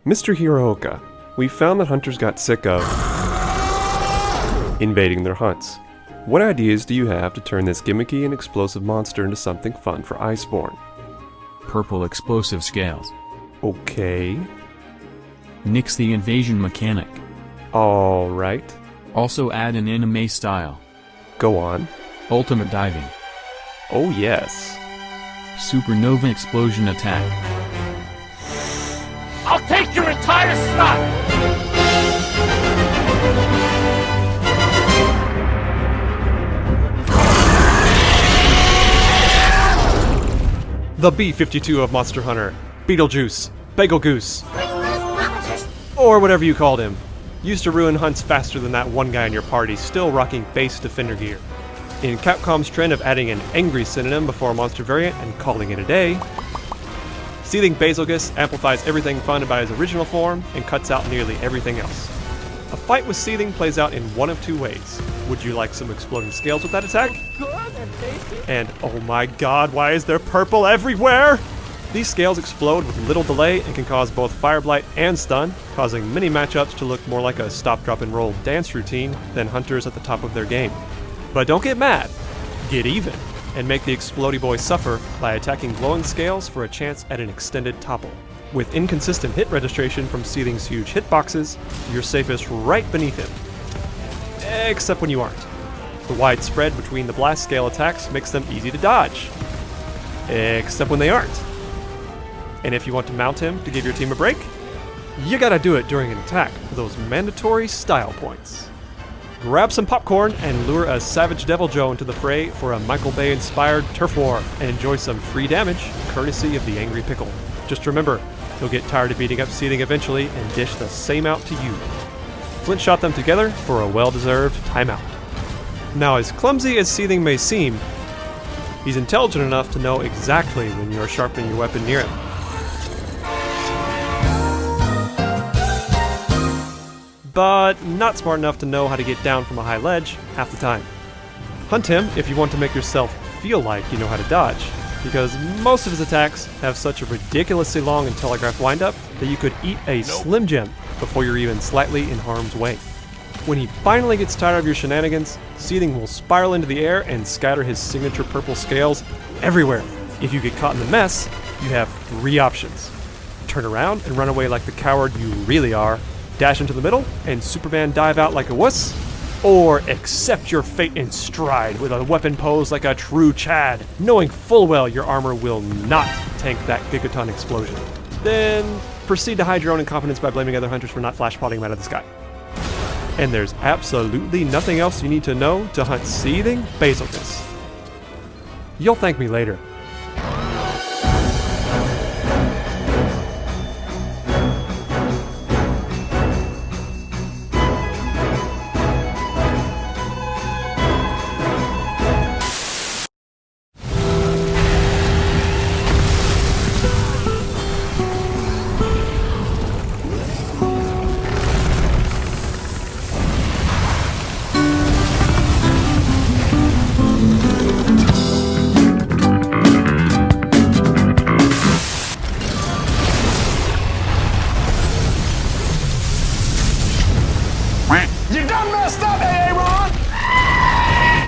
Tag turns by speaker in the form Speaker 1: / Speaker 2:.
Speaker 1: Mr. Hiroka, we found that hunters got sick of invading their hunts. What ideas do you have to turn this gimmicky and explosive monster into something fun for Iceborne?
Speaker 2: Purple explosive scales.
Speaker 1: Okay.
Speaker 2: Nix the invasion mechanic.
Speaker 1: Alright.
Speaker 2: Also add an anime style.
Speaker 1: Go on.
Speaker 2: Ultimate diving.
Speaker 1: Oh yes.
Speaker 2: Supernova explosion attack.
Speaker 3: I'll take your entire stock!
Speaker 1: The B-52 of Monster Hunter. Beetlejuice. Bazelgeuse. Or whatever you called him. Used to ruin hunts faster than that one guy in your party, still rocking base defender gear. In Capcom's trend of adding an angry synonym before a monster variant and calling it a day, Seething Bazelgeuse amplifies everything fun about his original form and cuts out nearly everything else. A fight with Seething plays out in one of two ways. Would you like some exploding scales with that attack? And oh my god, why is there purple everywhere? These scales explode with little delay and can cause both fire blight and stun, causing many matchups to look more like a stop, drop, and roll dance routine than hunters at the top of their game. But don't get mad, get even, and make the explodey boy suffer by attacking glowing scales for a chance at an extended topple. With inconsistent hit registration from Seething's huge hitboxes, you're safest right beneath him. Except when you aren't. The wide spread between the blast scale attacks makes them easy to dodge. Except when they aren't. And if you want to mount him to give your team a break, you gotta do it during an attack for those mandatory style points. Grab some popcorn and lure a Savage Devil Joe into the fray for a Michael Bay-inspired turf war and enjoy some free damage, courtesy of the Angry Pickle. Just remember, he'll get tired of beating up Seething eventually and dish the same out to you. Flint shot them together for a well-deserved timeout. Now, as clumsy as Seething may seem, he's intelligent enough to know exactly when you're sharpening your weapon near him. But not smart enough to know how to get down from a high ledge half the time. Hunt him if you want to make yourself feel like you know how to dodge, because most of his attacks have such a ridiculously long and telegraphed windup that you could eat a Slim Jim before you're even slightly in harm's way. When he finally gets tired of your shenanigans, Seething will spiral into the air and scatter his signature purple scales everywhere. If you get caught in the mess, you have three options. Turn around and run away like the coward you really are, dash into the middle, and Superman dive out like a wuss, or accept your fate in stride with a weapon pose like a true Chad, knowing full well your armor will not tank that gigaton explosion. Then proceed to hide your own incompetence by blaming other hunters for not flash-potting him out of the sky. And there's absolutely nothing else you need to know to hunt Seething Bazelgeuse. You'll thank me later.